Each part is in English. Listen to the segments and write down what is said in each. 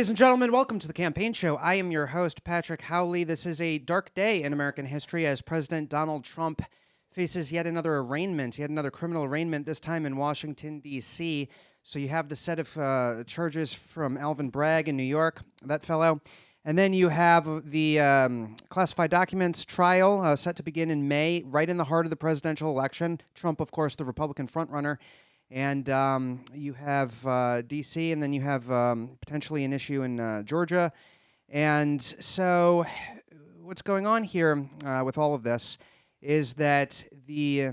Ladies and gentlemen, welcome to the Campaign Show. I am your host, Patrick Howley. This is a dark day in American history as President Donald Trump faces yet another arraignment, yet another criminal arraignment, this time in Washington, D.C. So you have the set of charges from Alvin Bragg in New York, that fellow. And then you have the classified documents trial set to begin in May, right in the heart of the presidential election. Trump, of course, the Republican frontrunner. And you have D.C., and then you have potentially an issue in Georgia. And so what's going on here with all of this is that the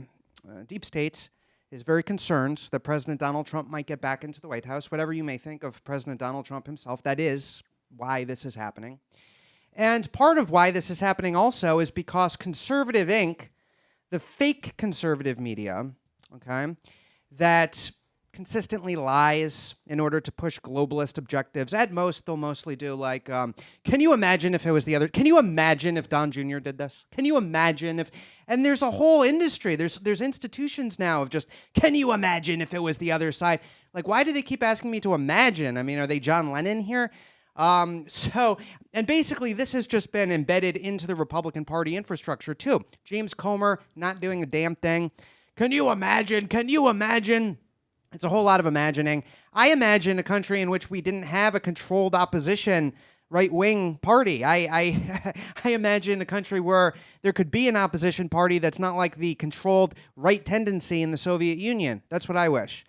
deep state is very concerned that President Donald Trump might get back into the White House. Whatever you may think of President Donald Trump himself, that is why this is happening. And part of why this is happening also is because Conservative Inc., the fake conservative media, okay, that consistently lies in order to push globalist objectives. At most, they'll mostly do like, can you imagine if it was the other? Can you imagine if Don Jr. did this? Can you imagine if? And there's a whole industry. There's institutions now of just, can you imagine if it was the other side? Like, why do they keep asking me to imagine? I mean, are they John Lennon here? And basically, this has just been embedded into the Republican Party infrastructure too. James Comer not doing a damn thing. Can you imagine? Can you imagine? It's a whole lot of imagining. I imagine a country in which we didn't have a controlled opposition right-wing party. I imagine a country where there could be an opposition party that's not like the controlled right tendency in the Soviet Union. That's what I wish.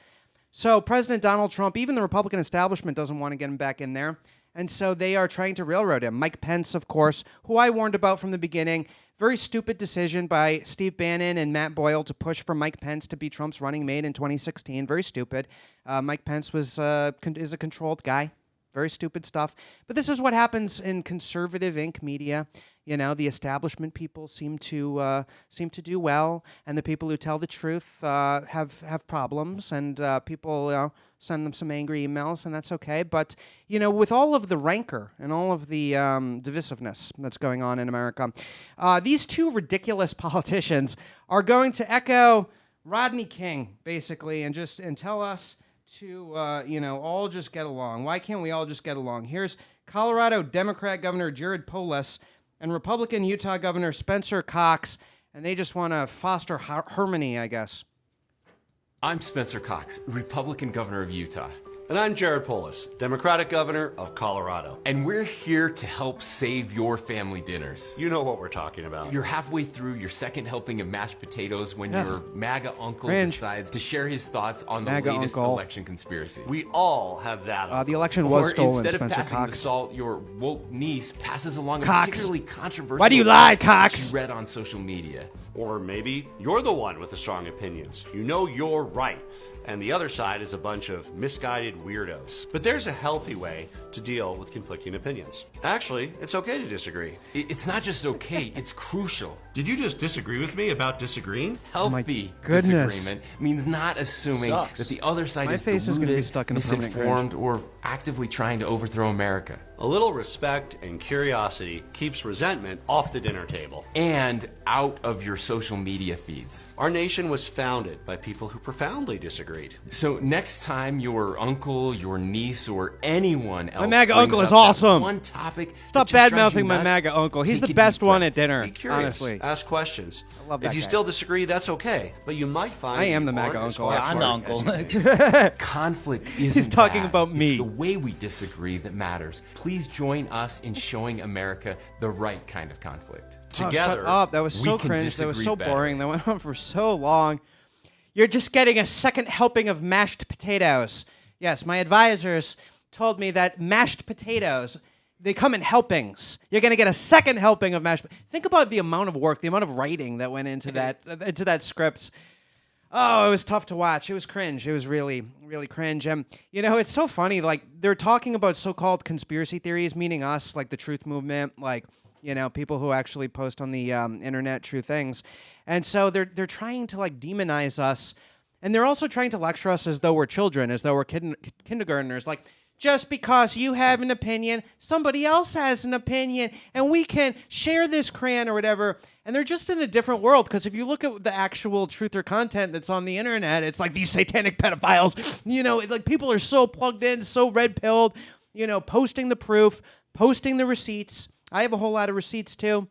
So President Donald Trump, even the Republican establishment doesn't want to get him back in there. And so they are trying to railroad him. Mike Pence, of course, who I warned about from the beginning. Very stupid decision by Steve Bannon and Matt Boyle to push for Mike Pence to be Trump's running mate in 2016. Very stupid. Mike Pence is a controlled guy. Very stupid stuff. But this is what happens in Conservative Inc. media. You know, the establishment people seem to do well, and the people who tell the truth have problems, and people send them some angry emails, and that's okay. But you know, with all of the rancor and all of the divisiveness that's going on in America, these two ridiculous politicians are going to echo Rodney King basically, and tell us to all just get along. Why can't we all just get along? Here's Colorado Democrat Governor Jared Polis and Republican Utah Governor Spencer Cox, and they just want to foster harmony, I guess. I'm Spencer Cox, Republican Governor of Utah. And I'm Jared Polis, Democratic Governor of Colorado. And we're here to help save your family dinners. You know what we're talking about. You're halfway through your second helping of mashed potatoes when your MAGA uncle Cringe. decides to share his thoughts on the MAGA latest uncle. election conspiracy. We all have that. The election was Or stolen, instead of Spencer passing the Cox. salt, your woke niece passes along a Cox. particularly controversial Why do you lie, thought Cox? that you read on social media. Or maybe you're the one with the strong opinions. You know you're right. And the other side is a bunch of misguided weirdos. But there's a healthy way to deal with conflicting opinions. Actually, it's okay to disagree. It's not just okay, it's crucial. Did you just disagree with me about disagreeing? Healthy goodness. disagreement means not assuming Sucks. that the other side My is face is gonna be deluded, stuck in a permanent misinformed, or actively trying to overthrow America. A little respect and curiosity keeps resentment off the dinner table. And out of your social media feeds. Our nation was founded by people who profoundly disagreed. So next time your uncle, your niece, or anyone else MAGA brings uncle is up that awesome. one topic Stop that just drives bad-mouthing you my nuts, MAGA uncle. He's take the a best deep one breath. at dinner, Be curious. honestly. Ask questions. I love that If you guy. still disagree, that's okay. But you might find I am the you MAGA aren't as uncle, hard actually. to I'm the argue as uncle. you think. Conflict isn't He's talking bad. about me. It's the way we disagree that matters. Please join us in showing America the right kind of conflict. Together, shut up. That was we so can cringe. That was so disagree better. boring. That went on for so long. You're just getting a second helping of mashed potatoes. Yes, my advisors told me that mashed potatoes, they come in helpings. You're going to get a second helping of mashed. Think about the amount of work, the amount of writing that went into that script. Oh, it was tough to watch. It was cringe. It was really, really cringe. And, you know, it's so funny. Like, they're talking about so-called conspiracy theories, meaning us, like the truth movement, like, you know, people who actually post on the internet true things. And so they're trying to, like, demonize us. And they're also trying to lecture us as though we're children, as though we're kindergartners. Like, just because you have an opinion, somebody else has an opinion, and we can share this crayon or whatever. And they're just in a different world, because if you look at the actual truth or content that's on the internet, it's like these satanic pedophiles. You know, like, people are so plugged in, so red-pilled. posting the proof, posting the receipts. I have a whole lot of receipts too.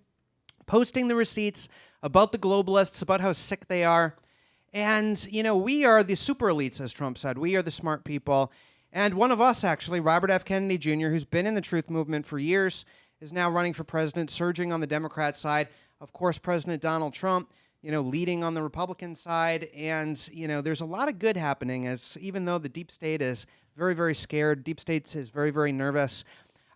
Posting the receipts about the globalists, about how sick they are. And, we are the super elites, as Trump said. We are the smart people. And one of us, actually, Robert F. Kennedy Jr., who's been in the truth movement for years, is now running for president, surging on the Democrat side. Of course, President Donald Trump, leading on the Republican side. And, there's a lot of good happening, as even though the deep state is very, very scared, deep state is very, very nervous.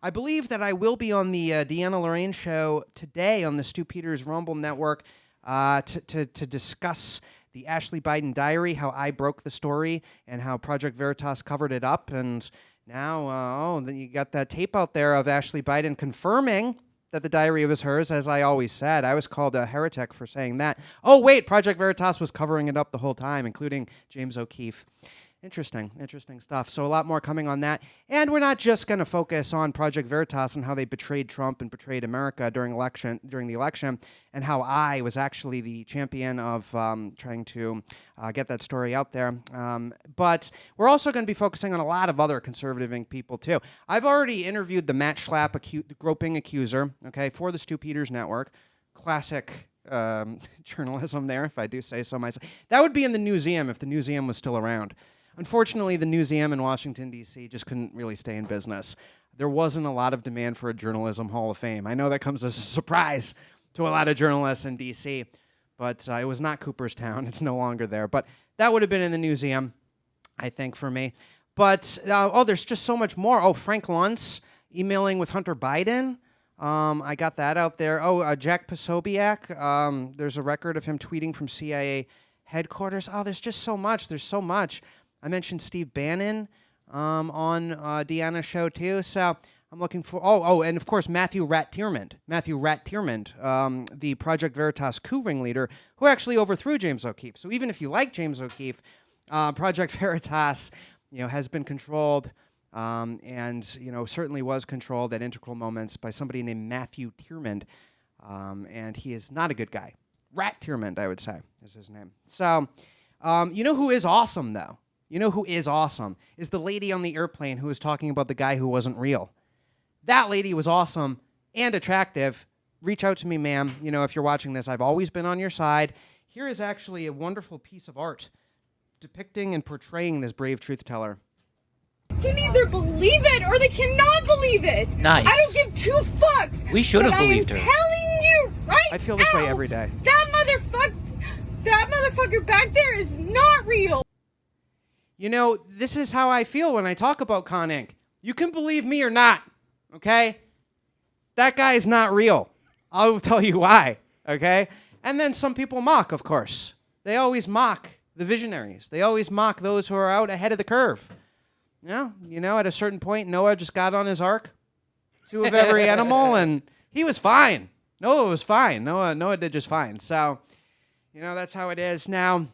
I believe that I will be on the Deanna Lorraine show today on the Stu Peters Rumble Network to discuss the Ashley Biden diary, how I broke the story and how Project Veritas covered it up. And now, then you got that tape out there of Ashley Biden confirming that the diary was hers, as I always said. I was called a heretic for saying that. Oh, wait, Project Veritas was covering it up the whole time, including James O'Keefe. Interesting stuff. So a lot more coming on that. And we're not just going to focus on Project Veritas and how they betrayed Trump and betrayed America during the election, and how I was actually the champion of trying to get that story out there. But we're also going to be focusing on a lot of other conservative people, too. I've already interviewed the Matt Schlapp, the groping accuser, for the Stu Peters Network. Classic journalism there, if I do say so myself. That would be in the museum if the museum was still around. Unfortunately, the museum in Washington, D.C. just couldn't really stay in business. There wasn't a lot of demand for a journalism hall of fame. I know that comes as a surprise to a lot of journalists in D.C., but it was not Cooperstown. It's no longer there. But that would have been in the museum, I think, for me. But, there's just so much more. Oh, Frank Luntz emailing with Hunter Biden. I got that out there. Jack Posobiec. There's a record of him tweeting from CIA headquarters. There's just so much. There's so much. I mentioned Steve Bannon on Deanna's show, too. So I'm looking for... and of course, Matthew Rat Tierman, the Project Veritas coup ringleader, who actually overthrew James O'Keefe. So even if you like James O'Keefe, Project Veritas, has been controlled and, certainly was controlled at integral moments by somebody named Matthew Tierman. And he is not a good guy. Rat Tierman, I would say, is his name. So, who is awesome, though? Who is awesome is the lady on the airplane who was talking about the guy who wasn't real. That lady was awesome and attractive. Reach out to me, ma'am. If you're watching this, I've always been on your side. Here is actually a wonderful piece of art depicting and portraying this brave truth teller. They can either believe it or they cannot believe it. Nice. I don't give two fucks. We should have believed her. I'm telling you right I feel this now, way every day. That motherfucker back there is not real. This is how I feel when I talk about Con Inc. You can believe me or not, okay? That guy is not real. I'll tell you why, okay? And then some people mock, of course. They always mock the visionaries. They always mock those who are out ahead of the curve. At a certain point, Noah just got on his ark, 2 of every animal, and he was fine. Noah was fine. Noah did just fine. So, that's how it is. Now,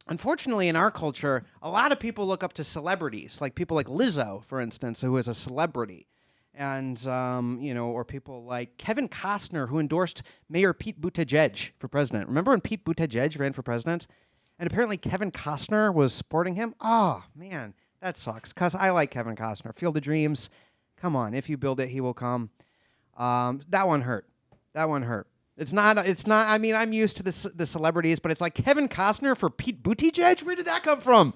unfortunately, in our culture, a lot of people look up to celebrities, like people like Lizzo, for instance, who is a celebrity. And, or people like Kevin Costner, who endorsed Mayor Pete Buttigieg for president. Remember when Pete Buttigieg ran for president? And apparently Kevin Costner was supporting him? Oh, man, that sucks, because I like Kevin Costner. Field of Dreams, come on, if you build it, he will come. That one hurt. It's not, I mean, I'm used to the celebrities, but it's like Kevin Costner for Pete Buttigieg? Where did that come from?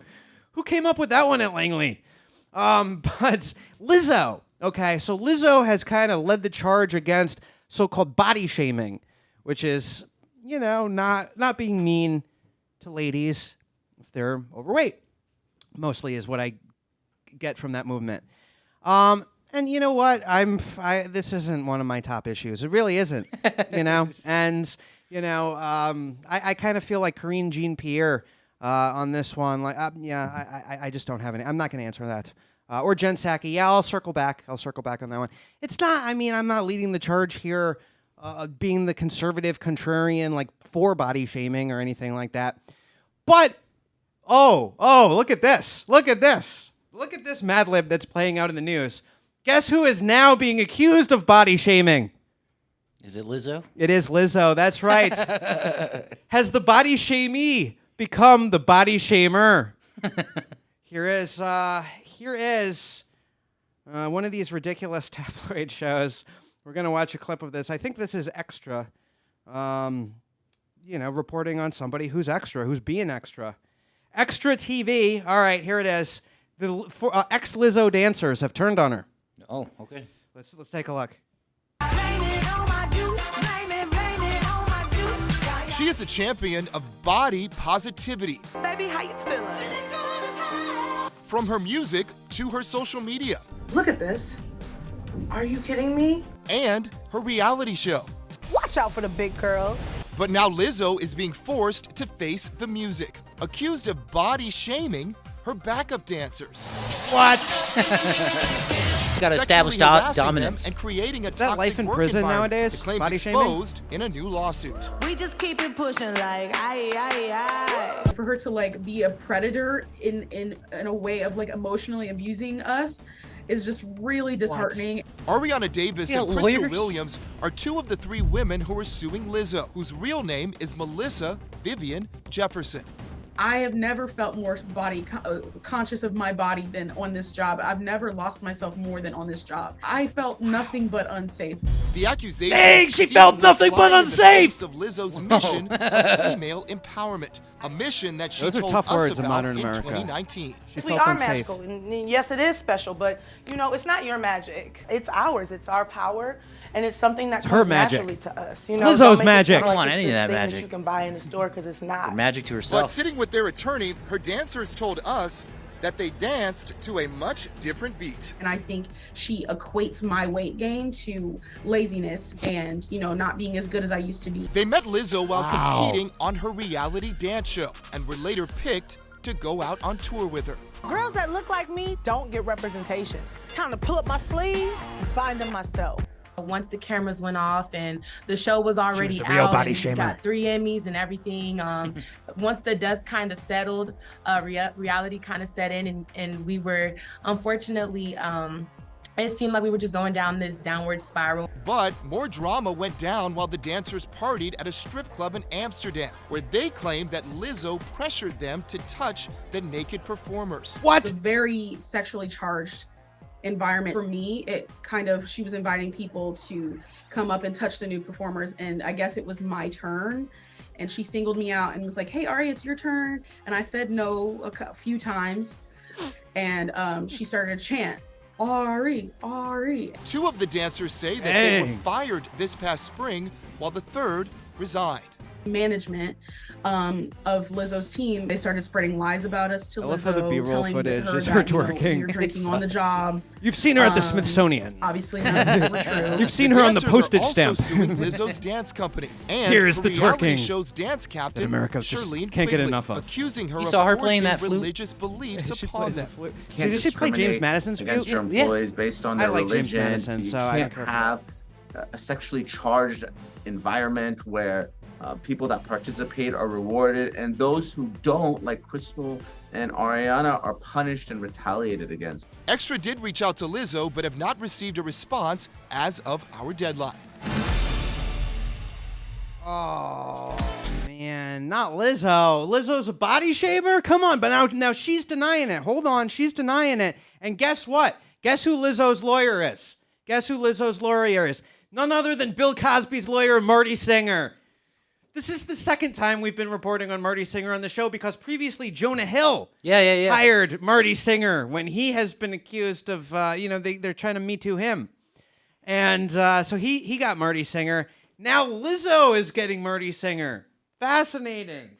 Who came up with that one at Langley? But Lizzo, okay, so Lizzo has kind of led the charge against so-called body shaming, which is, not being mean to ladies if they're overweight, mostly is what I get from that movement. And you know what? This isn't one of my top issues. It really isn't, And, I kind of feel like Karine Jean-Pierre on this one. Like, I just don't have any. I'm not going to answer that. Or Jen Psaki. Yeah, I'll circle back on that one. It's not, I'm not leading the charge here, being the conservative contrarian, like, for body shaming or anything like that. But, look at this. Look at this Mad Lib that's playing out in the news. Guess who is now being accused of body shaming? Is it Lizzo? It is Lizzo, that's right. Has the body shamee become the body shamer? Here is one of these ridiculous tabloid shows. We're going to watch a clip of this. I think this is Extra, reporting on somebody who's extra, who's being extra. Extra TV. All right, here it is. The ex-Lizzo dancers have turned on her. Oh, okay. Let's take a look. She is a champion of body positivity. Baby, how you feeling? From her music to her social media. Look at this. Are you kidding me? And her reality show. Watch out for the big curls. But now Lizzo is being forced to face the music, accused of body shaming her backup dancers. What? She's got to establish Sexually harassing dominance. them and creating a that toxic life in work prison environment. nowadays? The claims Body shaming? exposed in a new lawsuit. We just keep it pushing like aye. For her to like be a predator in a way of like emotionally abusing us is just really disheartening. Ariana Davis Yeah, and Crystal lawyers. Williams are two of the 3 women who are suing Lizzo, whose real name is Melissa Vivian Jefferson. I have never felt more conscious of my body than on this job. I've never lost myself more than on this job. I felt nothing but unsafe. The accusations Dang, she seem felt to nothing fly but in the unsafe. face of Lizzo's mission of female empowerment, a mission that she Those are told tough us words in about modern in America. 2019. She We felt are unsafe. magical, and yes, it is special, but it's not your magic. It's ours. It's our power, and it's something that her comes magic. naturally to us. It's Don't Lizzo's make it magic. sound I don't like want it's any of this that thing magic. you can buy in the store because it's not. Magic to But herself. sitting with their attorney, her dancers told us that they danced to a much different beat. And I think she equates my weight gain to laziness and, not being as good as I used to be. They met Lizzo while competing on her reality dance show and were later picked to go out on tour with her. Girls that look like me don't get representation. Time to pull up my sleeves and find them myself. Once the cameras went off and the show was already the real out, body and shamer. got 3 Emmys and everything. Once the dust kind of settled, reality kind of set in, and we were unfortunately. It seemed like we were just going down this downward spiral. But more drama went down while the dancers partied at a strip club in Amsterdam, where they claimed that Lizzo pressured them to touch the naked performers. What? It's a very sexually charged environment. For me, she was inviting people to come up and touch the new performers, and I guess it was my turn. And she singled me out and was like, "Hey, Ari, it's your turn." And I said no a few times, and she started to chant, "Ari, Ari." 2 of the dancers say that they were fired this past spring, while the 3rd resigned. Management of Lizzo's team, they started spreading lies about us to I love Lizzo, how the B-roll telling footage her is her that, twerking. you're drinking on the job. You've seen her at the Smithsonian. Obviously, none of this were true. You've seen her on the dancers postage are also stamp. suing Lizzo's dance company and Here's her the reality twerking show's dance captain, America just Charlene can't get Quigley, enough of. accusing her You of saw her forcing playing that flute? religious beliefs upon them. So did she play James Madison's against flute? your employees based on I their like James religion. Madison, you so I don't can't care for have a sexually charged environment where people that participate are rewarded, and those who don't, like Crystal and Ariana, are punished and retaliated against. Extra did reach out to Lizzo, but have not received a response as of our deadline. Oh man, not Lizzo. Lizzo's a body shamer? Come on, but now she's denying it. Hold on, she's denying it. And guess what? Guess who Lizzo's lawyer is? Guess who Lizzo's lawyer is? None other than Bill Cosby's lawyer, Marty Singer. This is the 2nd time we've been reporting on Marty Singer on the show, because previously Jonah Hill hired Marty Singer when he has been accused of, they're trying to Me Too him. And so he got Marty Singer. Now Lizzo is getting Marty Singer. Fascinating.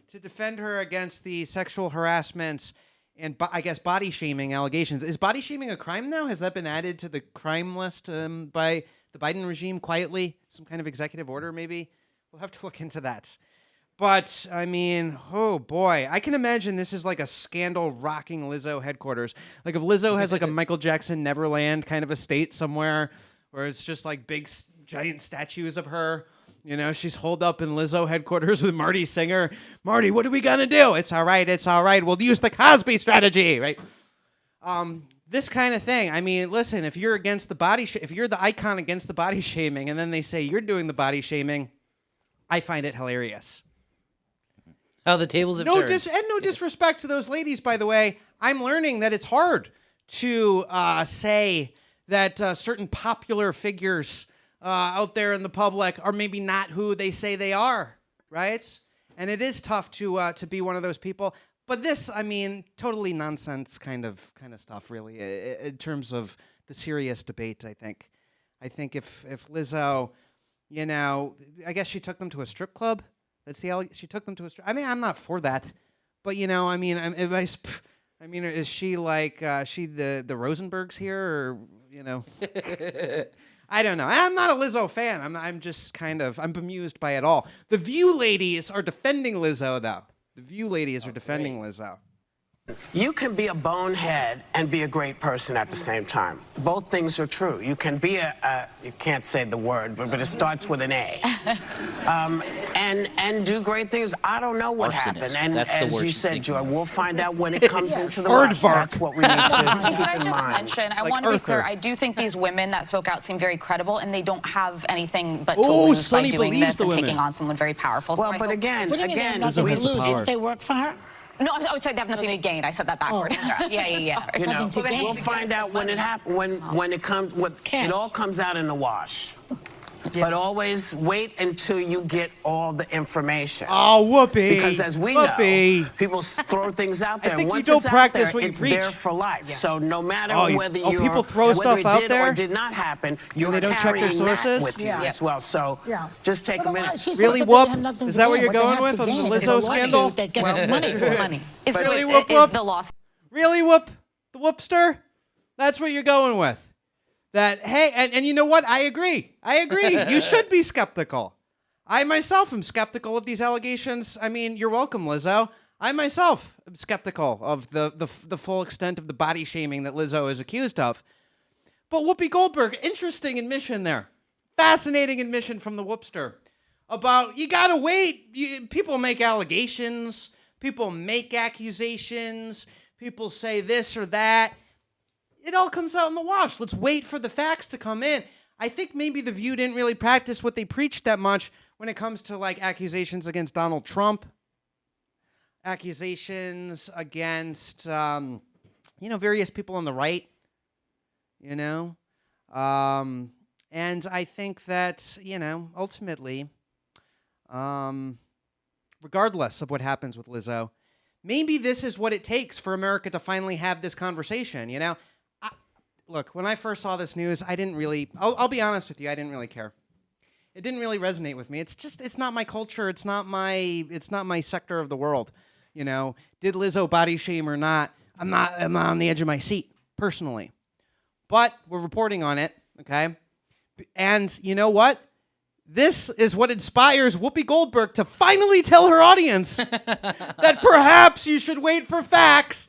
To defend her against the sexual harassment and I guess body shaming allegations. Is body shaming a crime now? Has that been added to the crime list by the Biden regime quietly? Some kind of executive order maybe? We'll have to look into that. But, I mean, oh boy. I can imagine this is like a scandal rocking Lizzo headquarters. Like if Lizzo has like a Michael Jackson Neverland kind of estate somewhere where it's just like big, giant statues of her. She's holed up in Lizzo headquarters with Marty Singer. Marty, what are we going to do? It's all right. We'll use the Cosby strategy, right? This kind of thing. I mean, listen, if you're against the if you're the icon against the body shaming and then they say you're doing the body shaming, I find it hilarious. Oh, the tables have No turned. disrespect to those ladies, by the way. I'm learning that it's hard to say that certain popular figures out there in the public are maybe not who they say they are, right? And it is tough to be one of those people. But this, I mean, totally nonsense kind of stuff, really, in terms of the serious debate. I think if Lizzo, you know, I guess she took them to a strip club. She took them to a strip. I mean, I'm not for that, but you know, I mean, is she like she the Rosenbergs here, or you know? I don't know. I'm not a Lizzo fan. I'm just I'm bemused by it all. The View ladies are defending Lizzo, though. The View ladies are defending Lizzo. You can be a bonehead and be a great person at the same time. Both things are true. You can be you can't say the word, but it starts with an A. And do great things. I don't know what happened. And as you said, Joy, we'll find out when it comes into the wash. That's what we need to keep in mind. I want to be clear, I do think these women that spoke out seem very credible, and they don't have anything but to lose by doing this and taking on someone very powerful. Well, but again, we lose. Didn't they work for her? No, I would say they have nothing to gain. I said that backward. Yeah. You know, we'll find out when it happens, when it comes, it all comes out in the wash. Yeah. But always wait until you get all the information. Oh, whoopee. Because as we know, people throw things out there. I think once you don't it's practice out there, what you it's preach. there for life. Yeah. So no matter whether people throw stuff out did there or did not happen, you're they don't check their carrying sources that with you as well. So just take a minute. Really, Whoop? Is that what you're going with on the Lizzo scandal? Money. Really, Whoop? Really, Whoop? The Whoopster? That's what you're going with. That, hey, and you know what? I agree. You should be skeptical. I myself am skeptical of these allegations. I mean, you're welcome, Lizzo. I myself am skeptical of the full extent of the body shaming that Lizzo is accused of. But Whoopi Goldberg, interesting admission there. Fascinating admission from the Whoopster about you gotta wait. People make allegations. People make accusations. People say this or that. It all comes out in the wash. Let's wait for the facts to come in. I think maybe The View didn't really practice what they preached that much when it comes to like accusations against Donald Trump, accusations against, various people on the right, and I think that, ultimately, regardless of what happens with Lizzo, maybe this is what it takes for America to finally have this conversation, Look, when I first saw this news, I didn't really, I'll be honest with you, I didn't really care. It didn't really resonate with me. It's not my culture. It's not my sector of the world. Did Lizzo body shame or not? I'm not on the edge of my seat, personally. But we're reporting on it, okay? And you know what? This is what inspires Whoopi Goldberg to finally tell her audience that perhaps you should wait for facts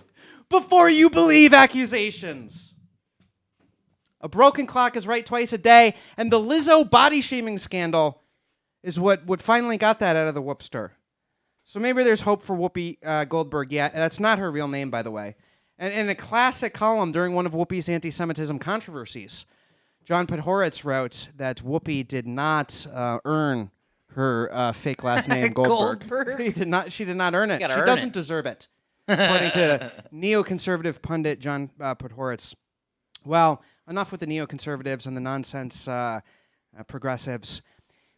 before you believe accusations. A broken clock is right twice a day, and the Lizzo body shaming scandal is what finally got that out of the Whoopster. So maybe there's hope for Whoopi Goldberg. Yeah, that's not her real name, by the way. And in a classic column during one of Whoopi's anti-Semitism controversies, John Podhoretz wrote that Whoopi did not earn her fake last name, Goldberg. She did not earn it. She doesn't deserve it, according to neoconservative pundit John Podhoretz. Well, enough with the neoconservatives and the nonsense progressives.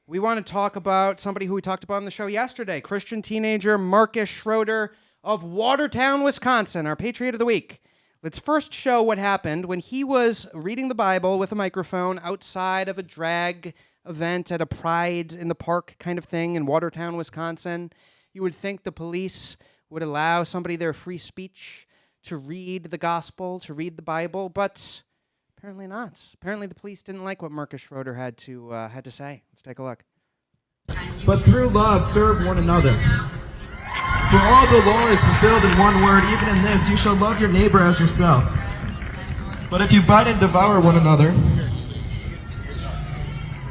We want to talk about somebody who we talked about on the show yesterday, Christian teenager Marcus Schroeder of Watertown, Wisconsin, our Patriot of the Week. Let's first show what happened when he was reading the Bible with a microphone outside of a drag event at a Pride in the Park kind of thing in Watertown, Wisconsin. You would think the police would allow somebody their free speech to read the gospel, to read the Bible, but apparently not. Apparently the police didn't like what Marcus Schroeder had to say. Let's take a look. But through love, serve one another. For all the law is fulfilled in one word, even in this, you shall love your neighbor as yourself. But if you bite and devour one another,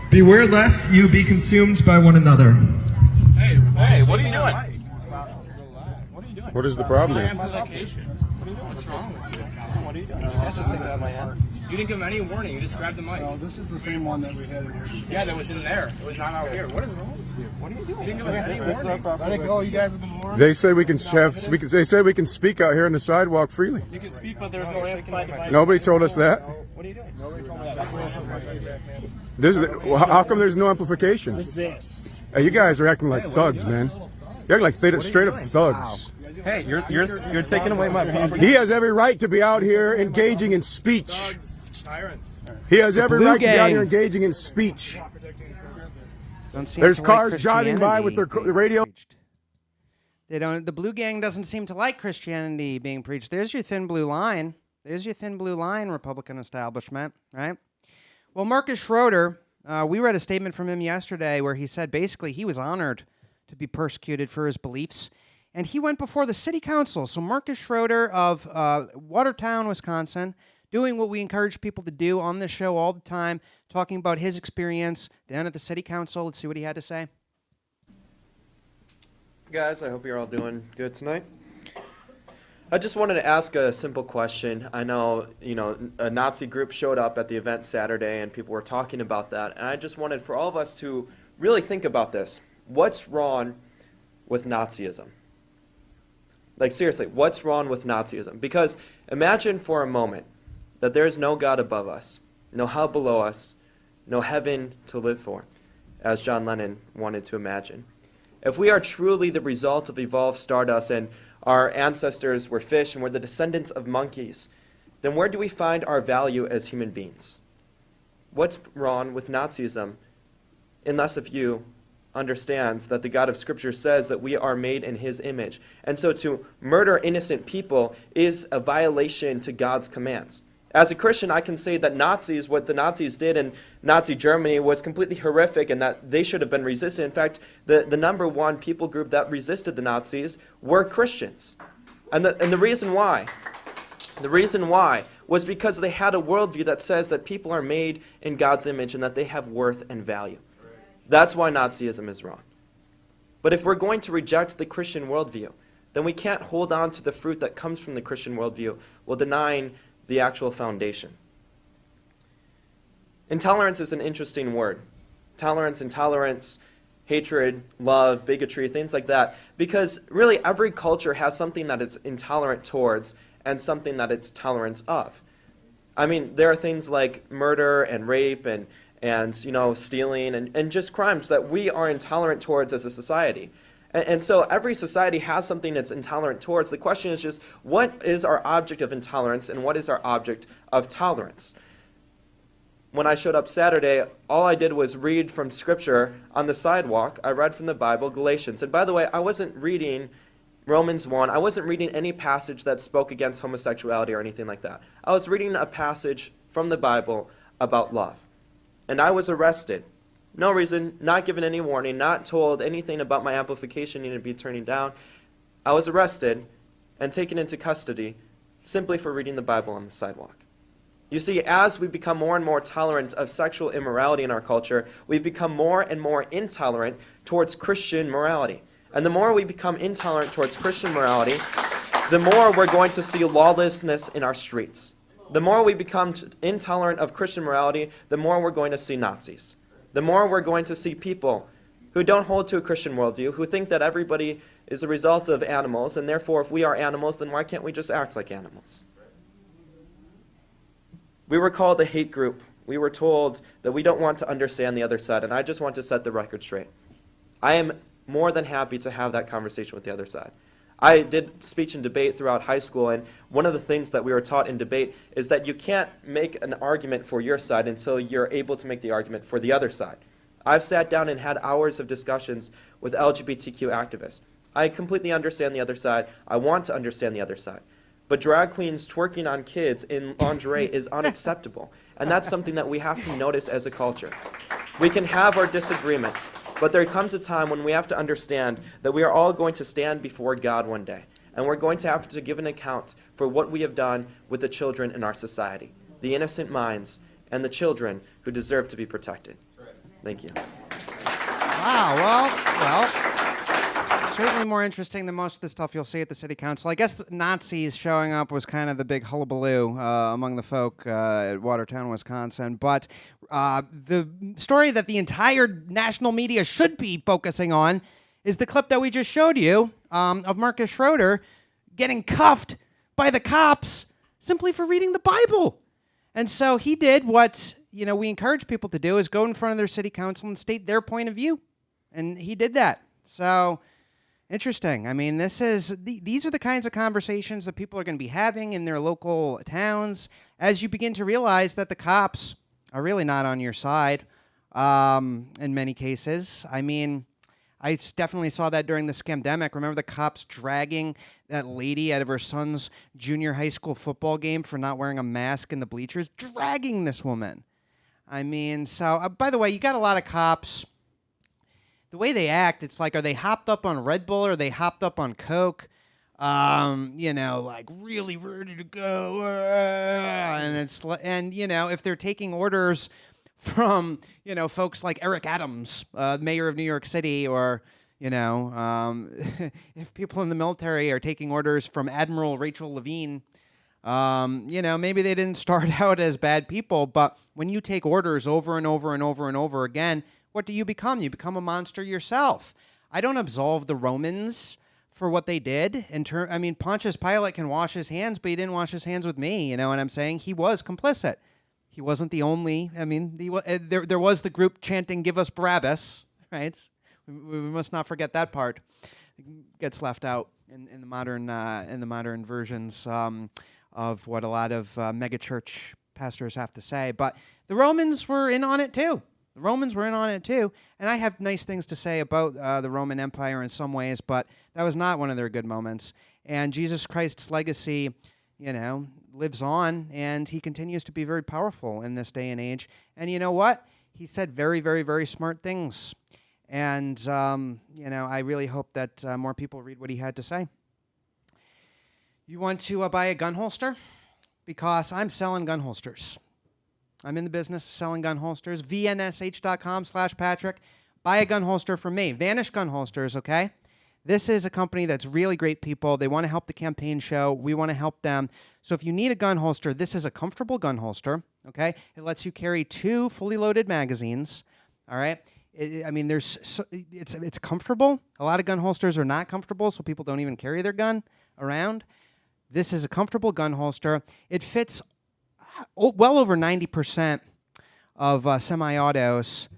beware lest you be consumed by one another. Hey, what are you doing? What is the problem? I'm on vacation. What's wrong with you? What are you doing? I just think my hand. You didn't give him any warning. You just grabbed the mic. No, this is the same one that we had in here before. Yeah, that was in there. It was not out here. What is wrong with you? What are you doing? You didn't give us any warning. Let it go. You guys have been warned. They say we can they say we can speak out here on the sidewalk freely. You can speak, but there's no amplified device. Nobody told us that. What are you doing? Nobody told me that. Well, how come there's no amplification? Resist. Hey, you guys are acting like thugs, man. You're acting like straight up thugs. Hey, you're taking away my property. He has every right to be out here engaging in speech. He has every right to be out here engaging in speech. There's cars driving by with their radio. They don't. The blue gang doesn't seem to like Christianity being preached. There's your thin blue line. There's your thin blue line, Republican establishment, right? Well, Marcus Schroeder, we read a statement from him yesterday where he said basically he was honored to be persecuted for his beliefs, and he went before the city council. So Marcus Schroeder of Watertown, Wisconsin, doing what we encourage people to do on this show all the time, talking about his experience down at the city council. Let's see what he had to say. Guys, I hope you're all doing good tonight. I just wanted to ask a simple question. I know, a Nazi group showed up at the event Saturday and people were talking about that. And I just wanted for all of us to really think about this. What's wrong with Nazism? Like, seriously, what's wrong with Nazism? Because imagine for a moment that there is no God above us, no hell below us, no heaven to live for, as John Lennon wanted to imagine. If we are truly the result of evolved stardust and our ancestors were fish and we're the descendants of monkeys, then where do we find our value as human beings? What's wrong with Nazism unless if you understands that the God of Scripture says that we are made in His image? And so to murder innocent people is a violation to God's commands. As a Christian, I can say that what the Nazis did in Nazi Germany was completely horrific and that they should have been resisted. In fact, the number one people group that resisted the Nazis were Christians. And the reason why was because they had a worldview that says that people are made in God's image and that they have worth and value. That's why Nazism is wrong. But if we're going to reject the Christian worldview, then we can't hold on to the fruit that comes from the Christian worldview while denying the actual foundation. Intolerance is an interesting word. Tolerance, intolerance, hatred, love, bigotry, things like that. Because really every culture has something that it's intolerant towards and something that it's tolerant of. I mean, there are things like murder and rape and stealing and just crimes that we are intolerant towards as a society. And so every society has something that's intolerant towards. The question is just, what is our object of intolerance and what is our object of tolerance? When I showed up Saturday, all I did was read from Scripture on the sidewalk. I read from the Bible, Galatians. And by the way, I wasn't reading Romans 1. I wasn't reading any passage that spoke against homosexuality or anything like that. I was reading a passage from the Bible about love. And I was arrested. No reason, not given any warning, not told anything about my amplification needing to be turning down. I was arrested and taken into custody simply for reading the Bible on the sidewalk. You see, as we become more and more tolerant of sexual immorality in our culture, we've become more and more intolerant towards Christian morality. And the more we become intolerant towards Christian morality, the more we're going to see lawlessness in our streets. The more we become intolerant of Christian morality, the more we're going to see Nazis. The more we're going to see people who don't hold to a Christian worldview, who think that everybody is a result of animals, and therefore if we are animals, then why can't we just act like animals? We were called a hate group. We were told that we don't want to understand the other side, and I just want to set the record straight. I am more than happy to have that conversation with the other side. I did speech and debate throughout high school, and one of the things that we were taught in debate is that you can't make an argument for your side until you're able to make the argument for the other side. I've sat down and had hours of discussions with LGBTQ activists. I completely understand the other side. I want to understand the other side. But drag queens twerking on kids in lingerie is unacceptable, and that's something that we have to notice as a culture. We can have our disagreements, but there comes a time when we have to understand that we are all going to stand before God one day, and we're going to have to give an account for what we have done with the children in our society, the innocent minds and the children who deserve to be protected. Thank you. Wow, well, Certainly more interesting than most of the stuff you'll see at the city council. I guess the Nazis showing up was kind of the big hullabaloo among the folk at Watertown, Wisconsin. But the story that the entire national media should be focusing on is the clip that we just showed you of Marcus Schroeder getting cuffed by the cops simply for reading the Bible. And so he did what we encourage people to do, is go in front of their city council and state their point of view. And he did that. So interesting. I mean, these are the kinds of conversations that people are going to be having in their local towns as you begin to realize that the cops are really not on your side in many cases. I mean, I definitely saw that during the scamdemic. Remember the cops dragging that lady out of her son's junior high school football game for not wearing a mask in the bleachers? Dragging this woman. I mean, so, by the way, you got a lot of cops. The way they act, it's like, are they hopped up on Red Bull or are they hopped up on Coke? Like really ready to go. And if they're taking orders from, folks like Eric Adams, mayor of New York City, or, if people in the military are taking orders from Admiral Rachel Levine, maybe they didn't start out as bad people, but when you take orders over and over and over and over again, what do you become? You become a monster yourself. I don't absolve the Romans for what they did. Pontius Pilate can wash his hands, but he didn't wash his hands with me. You know what I'm saying? He was complicit. He wasn't the only. There was the group chanting, "Give us Barabbas," right? We must not forget that part. It gets left out in the modern versions of what a lot of megachurch pastors have to say. But the Romans were in on it too. And I have nice things to say about the Roman Empire in some ways, but that was not one of their good moments. And Jesus Christ's legacy, lives on, and he continues to be very powerful in this day and age. And you know what? He said very, very, very smart things. And, I really hope that more people read what he had to say. You want to buy a gun holster? Because I'm selling gun holsters. I'm in the business of selling gun holsters. VNSH.com/Patrick. Buy a gun holster from me. Vanish Gun Holsters, okay? This is a company that's really great people. They want to help the campaign show. We want to help them. So if you need a gun holster, this is a comfortable gun holster, okay? It lets you carry 2 fully loaded magazines, all right? It's comfortable. A lot of gun holsters are not comfortable, so people don't even carry their gun around. This is a comfortable gun holster. It fits well over 90% of semi-autos,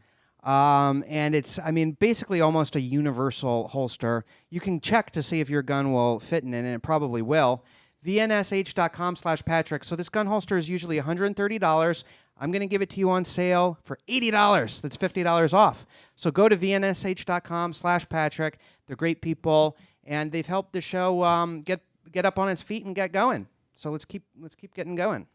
and it's, basically almost a universal holster. You can check to see if your gun will fit in it, and it probably will. VNSH.com/Patrick. So this gun holster is usually $130. I'm going to give it to you on sale for $80. That's $50 off. So go to VNSH.com/Patrick. They're great people, and they've helped the show get up on its feet and get going. So let's keep getting going.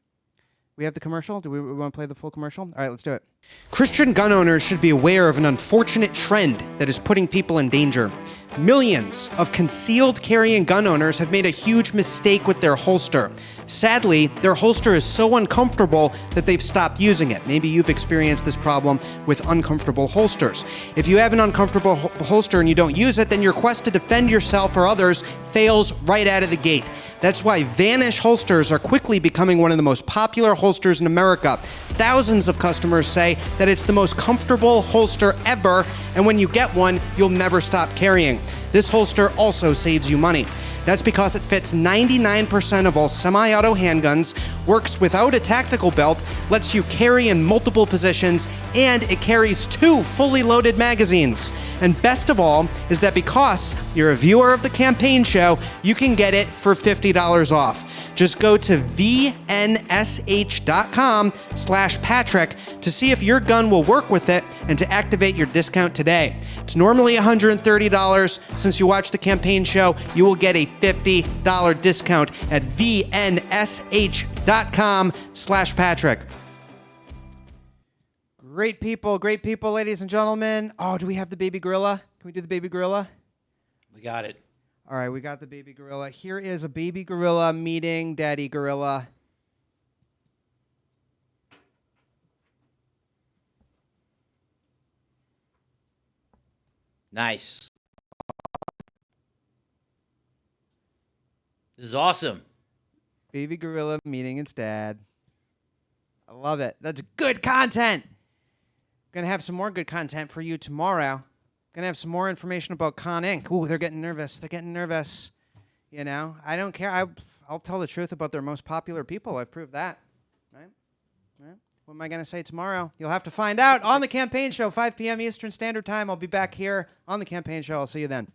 We have the commercial. Do we want to play the full commercial? All right, let's do it. Christian gun owners should be aware of an unfortunate trend that is putting people in danger. Millions of concealed carrying gun owners have made a huge mistake with their holster. Sadly, their holster is so uncomfortable that they've stopped using it. Maybe you've experienced this problem with uncomfortable holsters. If you have an uncomfortable holster and you don't use it, then your quest to defend yourself or others fails right out of the gate. That's why Vanish holsters are quickly becoming one of the most popular holsters in America. Thousands of customers say that it's the most comfortable holster ever, and when you get one, you'll never stop carrying. This holster also saves you money. That's because it fits 99% of all semi-auto handguns, works without a tactical belt, lets you carry in multiple positions, and it carries 2 fully loaded magazines. And best of all is that because you're a viewer of the campaign show, you can get it for $50 off. Just go to VNSH.com/Patrick to see if your gun will work with it and to activate your discount today. It's normally $130. Since you watch the campaign show, you will get a $50 discount at VNSH.com/Patrick. Great people, ladies and gentlemen. Oh, do we have the baby gorilla? Can we do the baby gorilla? We got it. All right, we got the baby gorilla. Here is a baby gorilla meeting daddy gorilla. Nice. This is awesome. Baby gorilla meeting its dad. I love it. That's good content. Gonna have some more good content for you tomorrow. Gonna have some more information about Con Inc. Ooh, they're getting nervous. They're getting nervous. You know, I don't care. I'll tell the truth about their most popular people. I've proved that. Right? What am I gonna say tomorrow? You'll have to find out on the Campaign Show, 5 p.m. Eastern Standard Time. I'll be back here on the Campaign Show. I'll see you then.